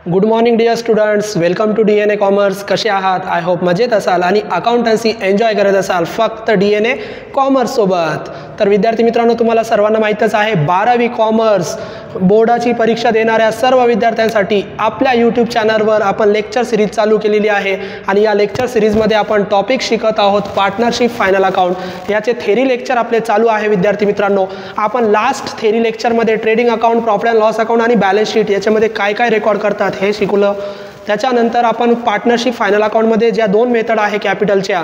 Good morning dear students, welcome to DNA commerce. कसे आहात? I hope मजेत असाल आणि अकाउंटन्सी एन्जॉय करत असाल फक्त DNA कॉमर्स सोबत. तर विद्यार्थी मित्रांनो, तुम्हाला सर्वांना माहीतच आहे 12वी कॉमर्स बोर्डाची परीक्षा देणाऱ्या सर्व विद्यार्थ्यांसाठी आपल्या यूट्यूब चॅनलवर आपण लेक्चर सिरीज चालू केलेली आहे आणि या लेक्चर सिरीजमध्ये आपण टॉपिक शिकत आहोत पार्टनरशिप फायनल अकाउंट. याचे थेरी लेक्चर आपले चालू आहे. विद्यार्थी मित्रांनो, आपण लास्ट थेरी लेक्चरमध्ये trading account, profit and loss account आणि बॅलन्स शीट याच्यामध्ये काय काय रेकॉर्ड करतात हे शिकवलं. त्याच्यानंतर आपण पार्टनरशिप फायनल अकाउंटमध्ये ज्या दोन मेथड आहे कॅपिटलच्या,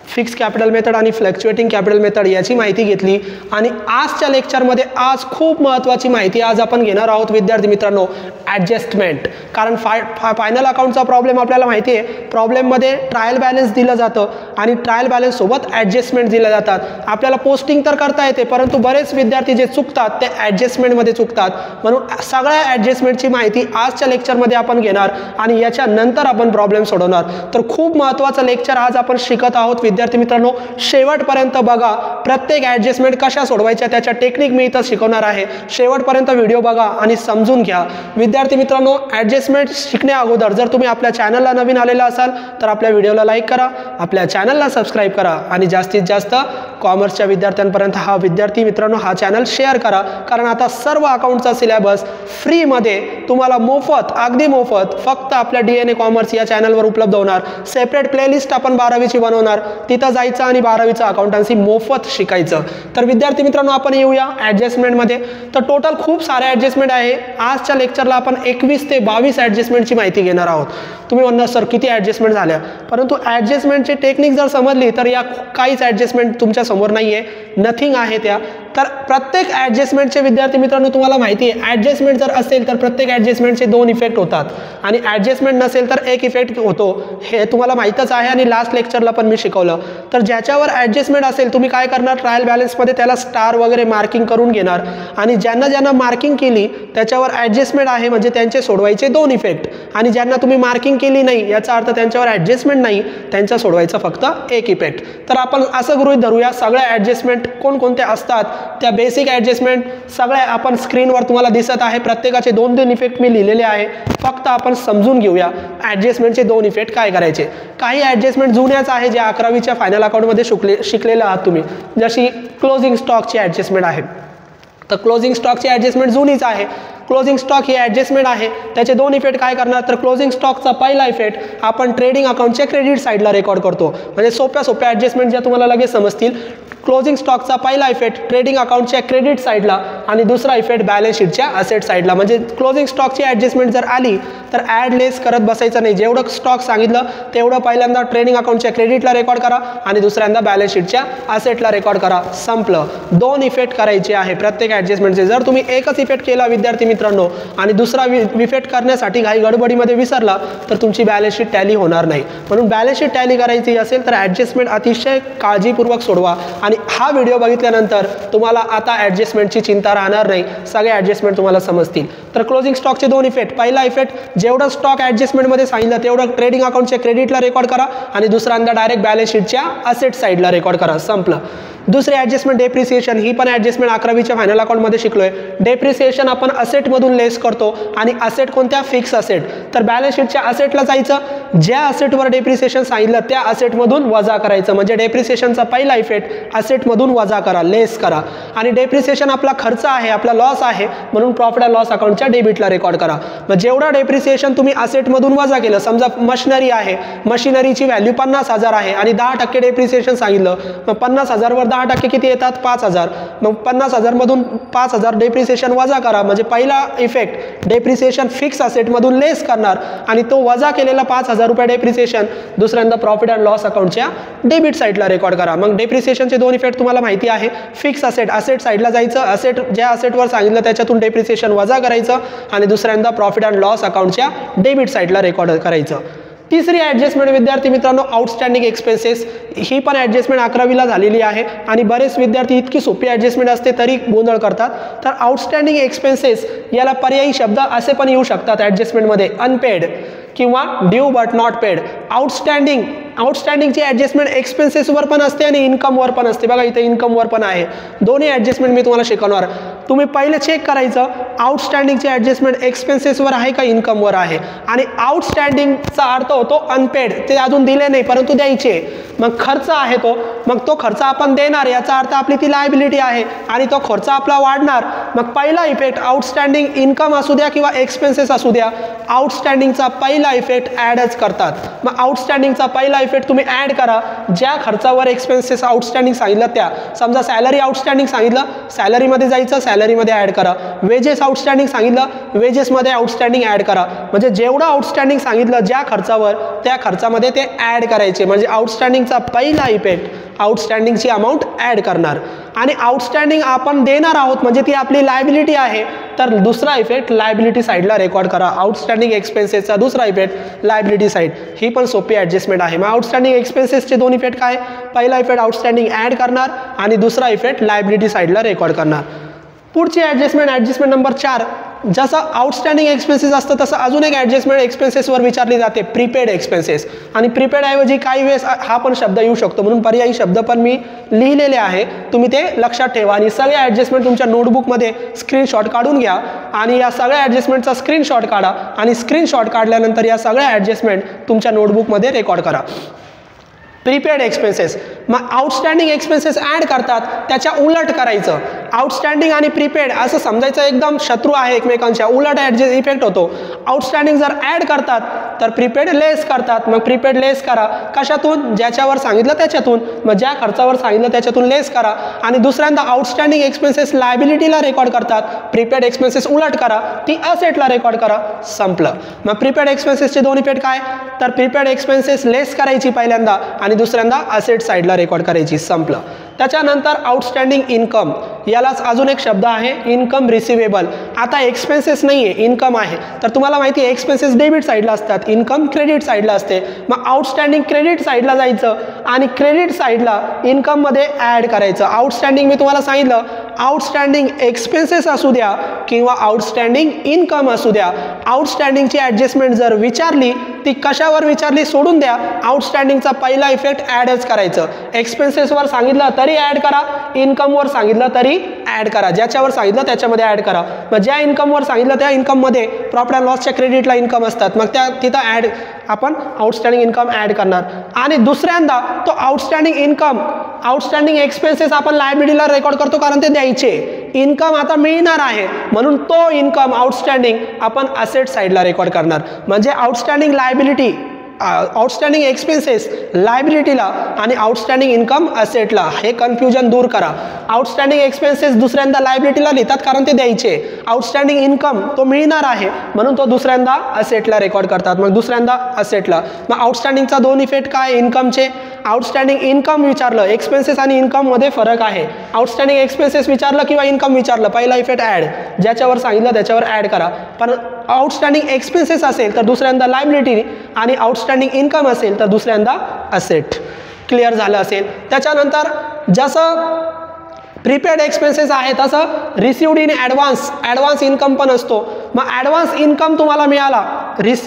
फिक्स कॅपिटल मेथड आणि फ्लक्च्युएटिंग कॅपिटल मेथड, याची माहिती घेतली. आणि आजच्या लेक्चरमध्ये आज खूप महत्त्वाची माहिती आज आपण घेणार आहोत विद्यार्थी मित्रांनो, ॲडजस्टमेंट. कारण फायनल अकाउंटचा प्रॉब्लेम आपल्याला माहिती आहे. प्रॉब्लेममध्ये ट्रायल बॅलन्स दिलं जातं आणि ट्रायल बॅलन्स सोबत ॲडजस्टमेंट दिल्या जातात. आपल्याला पोस्टिंग तर करता येते, परंतु बरेच विद्यार्थी जे चुकतात ते ॲडजस्टमेंटमध्ये चुकतात. म्हणून सगळ्या ॲडजस्टमेंटची माहिती आजच्या लेक्चरमध्ये आपण घेणार आणि याच्यानंतर आपण प्रॉब्लेम सोडवणार. तर खूप महत्त्वाचं लेक्चर आज आपण शिकत आहोत विद्यार्थी मित्रांनो. शेवटपर्यंत बघा. प्रत्येक ॲडजस्टमेंट कशा सोडवायच्या त्याच्या टेक्निक मी इथं शिकवणार आहे. शेवटपर्यंत व्हिडिओ बघा आणि समजून घ्या. विद्यार्थी मित्रांनो, ॲडजस्टमेंट शिकण्या अगोदर जर तुम्ही आपल्या चॅनलला नवीन आलेला असाल तर आपल्या व्हिडिओला लाईक करा, आपल्या चॅनलला सबस्क्राईब करा आणि जास्तीत जास्त कॉमर्सच्या विद्यार्थ्यांपर्यंत हा विद्यार्थी मित्रांनो हा चॅनल शेअर करा. कारण आता सर्व अकाउंटचा सिलेबस फ्रीमध्ये तुम्हाला मोफत, अगदी मोफत फक्त आपल्या DNA कॉमर्स या चॅनलवर उपलब्ध होणार. सेपरेट प्लेलिस्ट आपण 12वीची बनवणार, तिथं जायचं आणि 12वीचं अकाउंटन्सी मोफत शिकायचं. तर विद्यार्थी मित्रांनो, आपण येऊया ॲडजस्टमेंटमध्ये. तर टोटल खूप सारे ॲडजस्टमेंट आहे. आजच्या लेक्चरला आपण 21 ते 22 ॲडजस्टमेंटची माहिती घेणार आहोत. तुम्ही म्हणणार सर किती ॲडजस्टमेंट झाल्या, परंतु ॲडजस्टमेंटची टेक्निक जर समजली तर या काहीच ॲडजस्टमेंट तुमच्या समोर नाही आहे, नथिंग आहे त्या. तर प्रत्येक ॲडजस्टमेंटचे विद्यार्थी मित्रांनो तुम्हाला माहिती आहे, ॲडजस्टमेंट जर असेल तर प्रत्येक ॲडजस्टमेंटचे 2 इफेक्ट होतात आणि ॲडजस्टमेंट नसेल तर 1 इफेक्ट होतो. हे तुम्हाला माहीतच आहे आणि लास्ट लेक्चरला पण मी शिकवलं. तर ज्याच्यावर ॲडजस्टमेंट असेल तुम्ही काय करणार, ट्रायल बॅलन्समध्ये त्याला स्टार वगैरे मार्किंग करून घेणार आणि ज्यांना ज्यांना मार्किंग केली त्याच्यावर ॲडजस्टमेंट आहे म्हणजे त्यांचे सोडवायचे 2 इफेक्ट, आणि ज्यांना तुम्ही मार्किंग केली नाही याचा अर्थ त्यांच्यावर ॲडजस्टमेंट नाही, त्यांचा सोडवायचा फक्त 1 इफेक्ट. तर आपण असं गृहीत धरूया सगळ्या ॲडजस्टमेंट कोणकोणत्या असतात त्या बेसिक ॲडजस्टमेंट सगळ्या आपण स्क्रीनवर तुम्हाला दिसत आहे. प्रत्येकाचे 2-2 इफेक्ट मी लिहिलेले आहे. फक्त आपण समजून घेऊया ॲडजस्टमेंटचे 2 इफेक्ट काय करायचे. काही ॲडजस्टमेंट जुन्याच आहे जे 11वीच्या फायनल अकाउंटमध्ये शिकलेलं आहात तुम्ही, जशी क्लोजिंग स्टॉकची ॲडजस्टमेंट आहे. तर क्लोजिंग स्टॉकची ॲडजस्टमेंट जुनीच आहे. क्लोजिंग स्टॉक ही ॲडजस्टमेंट आहे. त्याचे 2 इफेक्ट काय करणार, तर क्लोजिंग स्टॉकचा पहिला इफेक्ट आपण ट्रेडिंग अकाउंटच्या क्रेडिट साईडला रेकॉर्ड करतो. म्हणजे सोप्या ॲडजस्टमेंट ज्या तुम्हाला लगेच समजतील. क्लोजिंग स्टॉकचा पहिला इफेक्ट ट्रेडिंग अकाउंटच्या क्रेडिट साईडला आणि दुसरा इफेक्ट बॅलन्स शीटच्या असेट साईडला. म्हणजे क्लोजिंग स्टॉकची ॲडजस्टमेंट जर आली तर ॲड लेस करत बसायचं नाही. जेवढं स्टॉक सांगितलं तेवढं पहिल्यांदा ट्रेडिंग अकाउंटच्या क्रेडिटला रेकॉर्ड करा आणि दुसऱ्यांदा बॅलन्स शीटच्या असेटला रेकॉर्ड करा. संपलं. 2 इफेक्ट करायचे आहे प्रत्येक ॲडजस्टमेंटचे. जर तुम्ही एकच इफेक्ट केला विद्यार्थी मित्रांनो आणि दुसरा इफेक्ट करण्यासाठी घाई गडबडीमध्ये विसरला तर तुमची बॅलन्स शीट टॅली होणार नाही. म्हणून बॅलन्स शीट टॅली करायची असेल तर ॲडजस्टमेंट अतिशय काळजीपूर्वक सोडवा आणि हा व्हिडिओ बघितल्यानंतर तुम्हाला आता ॲडजस्टमेंटची चिंता राहणार नाही. सगळे ॲडजस्टमेंट तुम्हाला समजतील. तर क्लोजिंग स्टॉकचे 2 इफेक्ट. पहिला इफेक्ट जेवढं स्टॉक ॲडजस्टमेंटमध्ये सांगितलं तेवढं ट्रेडिंग अकाउंटच्या क्रेडिटला रेकॉर्ड करा आणि दुसऱ्यांदा डायरेक्ट बॅलन्स शीटच्या असेट साईडला रेकॉर्ड करा. संपलं. दुसरी ॲडजस्टमेंट डेप्रिसिएशन. ही पण ॲडजस्टमेंट 11वीच्या फायनल अकाउंटमध्ये शिकलोय. डेप्रिसिएशन आपण असेटमधून लेस करतो आणि असेट कोणत्या, फिक्स असेट. तर बॅलन्स शीटच्या असेटला जायचं, ज्या असेटवर डेप्रिसिएशन सांगितलं त्या असेटमधून वजा करायचं. म्हणजे डेप्रिसिएशनचा पहिला इफेक्ट असेटमधून वजा करा, लेस करा. आणि डेप्रिसिएशन आपला खर्च आहे, आपला लॉस आहे, म्हणून प्रॉफिट अँड लॉस अकाउंटच्या डेबिटला रेकॉर्ड करा. मग जेवढा डेप्रिसिएशन तुम्ही असेटमधून वजा केलं, समजा मशिनरी आहे, मशिनरीची व्हॅल्यू 50,000 आहे आणि 10% डेप्रिसिएशन सांगितलं, मग 50,000 वर 10% किती येतात, 5,000. मग 50,000 मधून 5,000 डेप्रिसिएशन वजा करा. म्हणजे पहिला इफेक्ट डेप्रिसिएशन फिक्स असेटमधून लेस करणार आणि तो वजा केलेला 5,000 रुपये डेप्रिसिएशन दुसऱ्यांदा प्रॉफिट अँड लॉस अकाउंटच्या डेबिट साईडला रेकॉर्ड करा. मग डेप्रिसिएशनचे 2 इफेक्ट तुम्हाला माहिती आहे. फिक्स असेट साईडला जायचं, असेट ज्या असेटवर सांगितलं त्याच्यातून डेप्रिसिएशन वजा करायचं आणि दुसऱ्यांदा प्रॉफिट अँड लॉस अकाउंटच्या डेबिट साईडला रेकॉर्ड करायचं. तिसरी ॲडजस्टमेंट विद्यार्थी मित्रांनो आउटस्टँडिंग एक्सपेन्सेस. ही पण ॲडजस्टमेंट 11वीला झालेली आहे आणि बरेच विद्यार्थी इतकी सोपी ॲडजस्टमेंट असते तरी गोंधळ करतात. तर आउटस्टँडिंग एक्सपेन्सेस याला पर्यायी शब्द असे पण येऊ शकतात ॲडजस्टमेंटमध्ये, अनपेड किंवा ड्यू बट नॉट पेड. आउटस्टँडिंगची ॲडजस्टमेंट एक्सपेन्सेसवर पण असते आणि इन्कमवर पण असते. बघा इथे इन्कमवर पण आहे. दोन्ही ॲडजस्टमेंट मी तुम्हाला शिकवणार. तुम्ही पहिले चेक करायचं आउटस्टँडिंगची ॲडजस्टमेंट एक्सपेन्सेसवर आहे का इन्कमवर आहे, आणि आउटस्टँडिंगचा अर्थ होतो अनपेड, ते अजून दिले नाही परंतु द्यायचे, मग खर्च आहे तो, मग तो खर्च आपण देणार, याचा अर्थ आपली ती लायबिलिटी आहे आणि तो खर्च आपला वाढणार. मग पहिला इफेक्ट आउटस्टँडिंग इन्कम असू द्या किंवा एक्सपेन्सेस असू द्या, आउटस्टँडिंगचा पहिला इफेक्ट ॲडच करतात. मग आउटस्टँडिंगचा पहिला इफेक्ट तुम्ही ॲड करा, ज्या खर्चावर एक्सपेन्सेस आउटस्टँडिंग सांगितलं त्या, समजा सॅलरी आउटस्टँडिंग सांगितलं, सॅलरीमध्ये जायचं, सॅलरीमध्ये ॲड करा. वेजेस आउटस्टँडिंग सांगितलं, वेजेसमध्ये आउटस्टँडिंग ॲड करा. म्हणजे जेवढं आउटस्टँडिंग सांगितलं ज्या खर्चावर, त्या खर्चामध्ये ते ॲड करायचे. म्हणजे आउटस्टँडिंगचा पहिला इफेक्ट आउटस्टँडिंगची अमाऊंट ॲड करणार, आणि आउटस्टँडिंग आपण देणार आहोत म्हणजे ती आपली लायबिलिटी आहे, तर दुसरा इफेक्ट लायबिलिटी साईडला रेकॉर्ड करा. आउटस्टँडिंग एक्सपेन्सेसचा दुसरा इफेक्ट लायबिलिटी साईड. ही पण सोपी ॲडजस्टमेंट आहे. मग आउटस्टँडिंग एक्सपेन्सेसचे दोन इफेक्ट काय, पहिला इफेक्ट आउटस्टँडिंग ॲड करणार आणि दुसरा इफेक्ट लायबिलिटी साईडला रेकॉर्ड करणार. पुढची ॲडजस्टमेंट नंबर 4, जसं आउटस्टँडिंग एक्सपेन्सेस असतं तसं अजून एक ॲडजस्टमेंट एक्सपेन्सेसवर विचारली जाते, प्रीपेड एक्सपेन्सेस. आणि प्रीपेड ऐवजी काही वेळेस हा पण शब्द येऊ शकतो, म्हणून पर्यायी शब्द पण मी लिहिलेले आहे, तुम्ही ते लक्षात ठेवा. आणि सगळ्या ॲडजस्टमेंट तुमच्या नोटबुकमध्ये स्क्रीनशॉट काढून घ्या आणि या सगळ्या ॲडजस्टमेंटचा स्क्रीनशॉट काढा, आणि स्क्रीनशॉट काढल्यानंतर या सगळ्या ॲडजस्टमेंट तुमच्या नोटबुकमध्ये रेकॉर्ड करा. प्रीपेड एक्सपेन्सेस, मग आउटस्टँडिंग एक्सपेन्सेस ॲड करतात त्याच्या उलट करायचं. आउटस्टँडिंग आणि प्रीपेड असं समजायचं एकदम शत्रू आहे एकमेकांच्या, उलट इफेक्ट होतो. आउटस्टँडिंग जर ॲड करतात तर प्रीपेड लेस करतात, मग प्रीपेड लेस करा. कशातून, ज्याच्यावर सांगितलं त्याच्यातून, मग ज्या खर्चावर सांगितलं त्याच्यातून लेस करा. आणि दुसऱ्यांदा आउटस्टँडिंग एक्सपेन्सेस लायबिलिटीला रेकॉर्ड करतात, प्रीपेड एक्सपेन्सेस उलट करा, ती असेटला रेकॉर्ड करा, संपलं. मग प्रीपेड एक्सपेन्सेसचे दोन इफेक्ट काय, तर प्रीपेड एक्सपेन्सेस लेस करायची पहिल्यांदा आणि दुसऱ्यांदा असेट साईडला रेकॉर्ड करायची, संपलं. त्याच्यानंतर आउटस्टँडिंग इन्कम, यालाच अजून एक शब्द आहे इन्कम रिसिवेबल. आता एक्सपेन्सेस नाही आहे, इन्कम आहे, तर तुम्हाला माहिती आहे एक्सपेन्सेस डेबिट साईडला असतात, इन्कम क्रेडिट साईडला असते. मग आउटस्टँडिंग क्रेडिट साईडला जायचं आणि क्रेडिट साईडला इन्कममध्ये ॲड करायचं. आउटस्टँडिंग मी तुम्हाला सांगितलं, आउटस्टँडिंग एक्सपेन्सेस असू द्या किंवा आउटस्टँडिंग इन्कम असू द्या, आउटस्टँडिंगची ॲडजस्टमेंट जर विचारली ती कशावर विचारली सोडून द्या, आउटस्टँडिंगचा पहिला इफेक्ट ॲडच करायचं. एक्सपेन्सेसवर सांगितलं तरी ॲड करा, इन्कमवर सांगितलं तरी ॲड करा, ज्याच्यावर सांगितलं त्याच्यामध्ये ॲड करा. मग ज्या इन्कमवर सांगितलं त्या इन्कममध्ये प्रॉफिट अँड लॉसच्या क्रेडिटला इन्कम असतात, मग त्या तिथं ॲड आपण आउटस्टँडिंग इन्कम ॲड करणार. आणि दुसऱ्यांदा तो आउटस्टँडिंग इन्कम, आउटस्टँडिंग एक्सपेन्सेस आपण लायबिलिटीला रेकॉर्ड करतो कारण ते द्यायचे, इन्कम आता मिळणार आहे म्हणून तो इन्कम आउटस्टँडिंग आपण असेट साईडला रेकॉर्ड करणार. म्हणजे आउटस्टँडिंग लायबिलिटी, आउटस्टँडिंग एक्सपेन्सेस लायबिलिटीला आणि आउटस्टँडिंग इन्कम असेटला, हे कन्फ्युजन दूर करा. आउटस्टँडिंग एक्सपेन्सेस दुसऱ्यांदा लायबिलिटीला लिहितात कारण ते द्यायचे, आउटस्टँडिंग इन्कम तो मिळणार आहे म्हणून तो दुसऱ्यांदा असेटला रेकॉर्ड करतात, मग दुसऱ्यांदा असेटला. मग आउटस्टँडिंगचा दोन इफेक्ट काय इन्कमचे, आउटस्टँडिंग इन्कम विचारलं, एक्सपेन्सेस आणि इन्कममध्ये फरक आहे. आउटस्टँडिंग एक्सपेन्सेस विचारलं किंवा इन्कम विचारलं, पहिला इफेक्ट ॲड, ज्याच्यावर सांगितलं त्याच्यावर ॲड करा. पण आउटस्टँडिंग एक्सपेन्सेस असेल तर दुसऱ्यांदा लायबिलिटी आणि आउटस्टँडिंग इन्कम असेल तर दुसऱ्यांदा असेट. क्लिअर झालं असेल. त्याच्यानंतर जसं प्रीपेड एक्सपेन्सेस आहे तसं रिसिव्ड इन ॲडव्हान्स इन्कम पण असतो. मग ॲडव्हान्स इन्कम तुम्हाला मिळाला,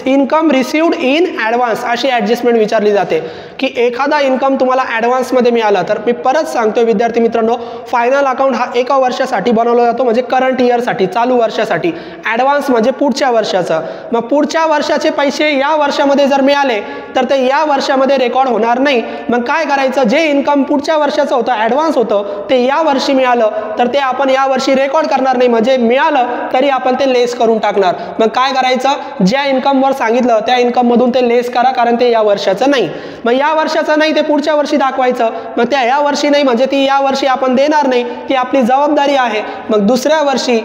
इन्कम रिसिव्ड इन ॲडव्हान्स अशी ॲडजस्टमेंट विचारली जाते की एखादा इन्कम तुम्हाला ॲडव्हान्समध्ये मिळाला. तर मी परत सांगतो विद्यार्थी मित्रांनो, फायनल अकाउंट हा एका वर्षासाठी बनवला जातो, म्हणजे करंट इयरसाठी, चालू वर्षासाठी. ॲडव्हान्स म्हणजे पुढच्या वर्षाचं. मग पुढच्या वर्षाचे पैसे या वर्षामध्ये जर मिळाले तर ते या वर्षामध्ये रेकॉर्ड होणार नाही. मग काय करायचं, जे इन्कम पुढच्या वर्षाचं होतं, ॲडव्हान्स होतं, ते या वर्षी मिळालं तर ते आपण या वर्षी रेकॉर्ड करणार नाही, म्हणजे मिळालं तरी आपण ते लेस करून टाकणार. मग काय करायचं, ज्या इन्कमवर सांगितलं त्या इन्कम मधून ते लेस करा कारण ते या वर्षाचं नाही. मग या वर्षाचं नाही ते पुढच्या वर्षी दाखवायचं. मग त्या या वर्षी नाही म्हणजे ती या वर्षी आपण देणार नाही, ती आपली जबाबदारी आहे. मग दुसऱ्या वर्षी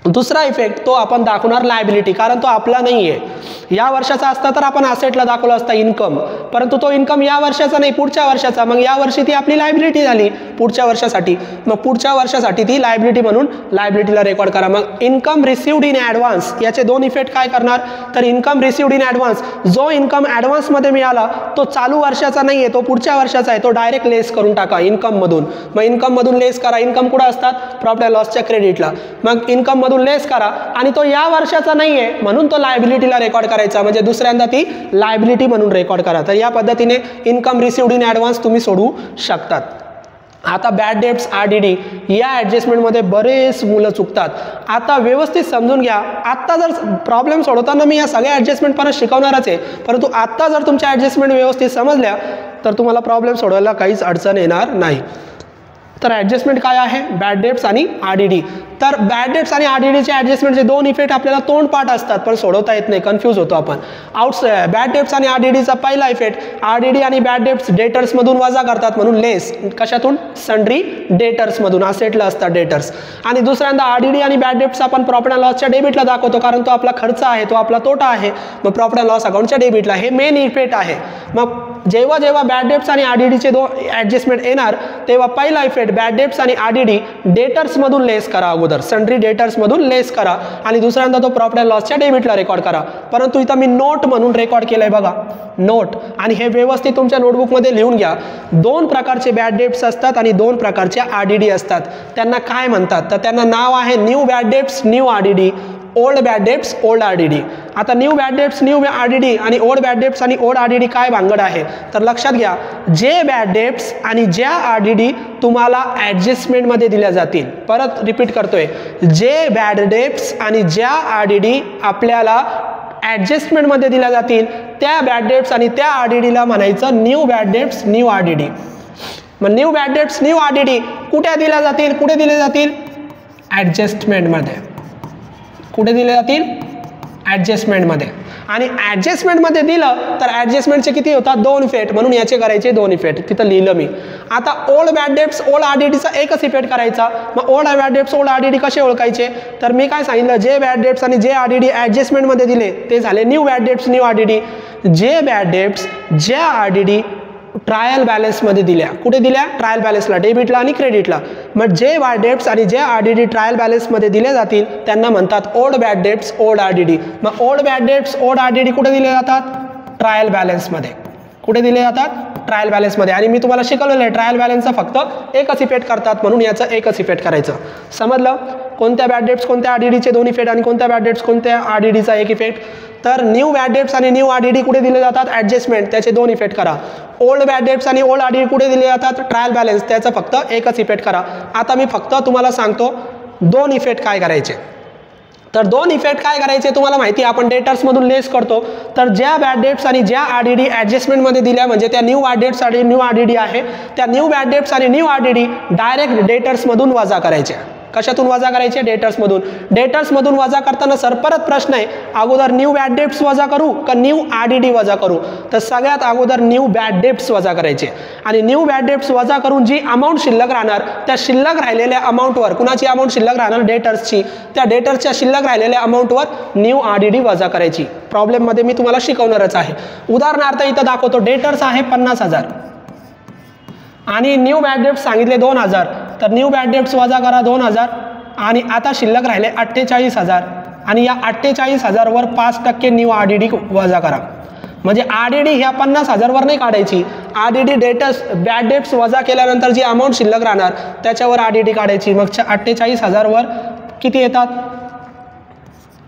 दुसरा इफेक्ट तो आपण दाखवणार लायबिलिटी, कारण तो आपला नाही आहे. या वर्षाचा असता तर आपण असेटला दाखवला असता इन्कम, परंतु तो इन्कम या वर्षाचा नाही, पुढच्या वर्षाचा. मग या वर्षी ती आपली लायबिलिटी झाली पुढच्या वर्षासाठी. मग पुढच्या वर्षासाठी ती लायबिलिटी म्हणून लायबिलिटीला रेकॉर्ड करा. मग इन्कम रिसिव्ड इन ॲडव्हान्स, याचे दोन इफेक्ट काय करणार, तर इन्कम रिसिव्ड इन ॲडव्हान्स, जो इन्कम ॲडव्हान्समध्ये मिळाला तो चालू वर्षाचा नाही आहे, तो पुढच्या वर्षाचा आहे, तो डायरेक्ट लेस करून टाका इन्कममधून. मग इन्कममधून लेस करा. इन्कम कुठं असतात, प्रॉफिट अँड लॉसच्या क्रेडिटला. मग इन्कममधून लेस करा आणि तो या वर्षाचा नाही आहे म्हणून तो लायबिलिटीला रेकॉर्ड करायचा, म्हणजे दुसऱ्यांदा ती लायबिलिटी म्हणून रेकॉर्ड करा. तर या पद्धतीने इन्कम रिसिव्ड इन ॲडव्हान्स तुम्ही सोडवू शकतात. आता बॅड डेट्स RDD या ॲडजस्टमेंटमध्ये बरेच मुलं चुकतात. आता व्यवस्थित समजून घ्या. आत्ता जर प्रॉब्लेम सोडवताना मी या सगळ्या ॲडजस्टमेंट परत शिकवणारच आहे, परंतु आत्ता जर तुमच्या ॲडजस्टमेंट व्यवस्थित समजल्या तर तुम्हाला प्रॉब्लेम सोडवायला काहीच अडचण येणार नाही. तर ॲडजस्टमेंट काय आहे? बॅड डेट्स आणि RDD. तर बॅड डेट्स आणि RDDचे ॲडजस्टमेंटचे दोन इफेक्ट आपल्याला तोंडपाठ असतात, पण सोडवता येत नाही, कन्फ्यूज होतो आपण. बॅड डेट्स आणि RDDचा पहिला इफेक्ट, RDD आणि बॅड डेट्स डेटर्समधून वजा करतात म्हणून लेस. कशातून? सन्ड्री डेटर्समधून, असेटला असतात डेटर्स. आणि दुसऱ्यांदा RDD आणि बॅड डेट्स आपण प्रॉफिट अँड लॉसच्या डेबिटला दाखवतो, कारण तो आपला खर्च आहे, तो आपला तोटा आहे. मग प्रॉफिट अँड लॉस अकाउंटच्या डेबिटला. हे मेन इफेक्ट आहे. मग जेव्हा जेव्हा बॅड डेट्स आणि RDDचे दोन ॲडजस्टमेंट येणार तेव्हा पहिला इफेक्ट बॅड डेट्स आणि RDD डेटर्समधून लेस करा, अगोदर सन्ड्री डेटर्समधून लेस करा, आणि दुसऱ्यांदा तो प्रॉफिट अँड लॉसच्या डेबिटला रेकॉर्ड करा. परंतु इथं मी नोट म्हणून रेकॉर्ड केलंय बघा, नोट. आणि हे व्यवस्थित तुमच्या नोटबुकमध्ये लिहून घ्या. दोन प्रकारचे बॅड डेट्स असतात आणि दोन प्रकारचे RDD असतात. त्यांना काय म्हणतात? तर त्यांना नाव आहे new bad debts, new RDD, old bad debts, old RDD. आता new bad debts, new RDD आणि ओल्ड बॅड डेट्स आणि ओल्ड RDD काय भानगड आहे? तर लक्षात घ्या, जे बॅड डेट्स आणि ज्या RDD तुम्हाला ॲडजस्टमेंटमध्ये दिल्या जातील, परत रिपीट करतोय, जे बॅड डेट्स आणि ज्या RDD आपल्याला ॲडजस्टमेंटमध्ये दिल्या जातील त्या बॅड डेट्स आणि त्या RDDला म्हणायचं new bad debts, new RDD. मग new bad debts, new RDD कुठे दिल्या जातील? कुठे दिले जातील? ॲडजस्टमेंटमध्ये. कुठे दिले जातील? ॲडजस्टमेंटमध्ये. आणि ॲडजस्टमेंटमध्ये दिलं तर ॲडजस्टमेंटचे किती होतात? दोन इफेक्ट, म्हणून याचे करायचे दोन इफेक्ट, तिथं लिहिलं मी. आता ओल्ड बॅड डेट्स, ओल्ड RDDचा एकच इफेक्ट करायचा. मग old bad debts, old RDD कसे ओळखायचे? तर मी काय सांगितलं, जे बॅड डेट्स आणि जे RDD ॲडजस्टमेंटमध्ये दिले ते झाले new bad debts, new RDD. जे बॅड डेट्स ज्या RDD ट्रायल बॅलन्समध्ये दिल्या, कुठे दिल्या? ट्रायल बॅलन्सला, डेबिटला आणि क्रेडिटला. मग जे बॅड डेट्स आणि जे RDD ट्रायल बॅलन्समध्ये दिले जातील त्यांना म्हणतात old bad debts, old RDD. मग old bad debts, old RDD कुठे दिले जातात? ट्रायल बॅलन्समध्ये. कुठे दिले जातात? ट्रायल बॅलन्समध्ये. आणि मी तुम्हाला शिकवलेलं आहे ट्रायल बॅलन्सचा फक्त एकच इफेक्ट करतात, म्हणून याचं एकच इफेक्ट करायचं. समजलं? कोणत्या बॅड डेट्स कोणत्या RDDचे दोन इफेक्ट आणि कोणत्या बॅड डेट्स कोणत्या RDDचा एक इफेक्ट. तर न्यू बॅड डेट्स आणि न्यू RDD कुठे दिले जातात? ॲडजस्टमेंट, त्याचे दोन इफेक्ट करा. ओल्ड बॅड डेट्स आणि ओल्ड RDD कुठे दिले जातात? ट्रायल बॅलन्स, त्याचं फक्त एकच इफेक्ट करा. आता मी फक्त तुम्हाला सांगतो दोन इफेक्ट काय करायचे. तर दोन इफेक्ट काय करायचे तुम्हाला माहिती आहे, आपण डेटर्समधून लेस करतो. तर ज्या बॅड डेट्स आणि ज्या RDD ॲडजस्टमेंटमध्ये दिल्या, म्हणजे त्या न्यू बॅड डेट्स आणि न्यू RDD आहे, त्या न्यू बॅड डेट्स आणि न्यू RDD डायरेक्ट डेटर्समधून वजा करायच्या. कशातून वजा करायचे? डेटर्समधून. डेटर्समधून वजा करताना सर परत प्रश्न आहे, अगोदर न्यू बॅड डेट्स वजा करू का न्यू RDD वजा करू? तर सगळ्यात अगोदर न्यू बॅड डेट्स वजा करायचे. आणि न्यू बॅड डेट्स वजा करून जी अमाऊंट शिल्लक राहणार त्या शिल्लक राहिलेल्या अमाऊंटवर, कुणाची अमाऊंट शिल्लक राहणार? डेटर्सची. त्या डेटर्सच्या शिल्लक राहिलेल्या अमाऊंटवर न्यू RDD वजा करायची. प्रॉब्लेममध्ये मी तुम्हाला शिकवणारच आहे. उदाहरणार्थ इथं दाखवतो, डेटर्स आहे 50,000 आणि न्यू बॅड डेट्स सांगितले 2,000. तर न्यू बॅड डेट्स वजा करा 2,000 आणि आता शिल्लक राहिले 48,000 आणि या 48,000 वर 5% न्यू RDD वजा करा. म्हणजे RDD ह्या 50,000 वर नाही काढायची, RDD डेटर्स बॅड डेट्स वजा केल्यानंतर जी अमाऊंट शिल्लक राहणार त्याच्यावर RDD काढायची. मग 48,000 वर किती येतात?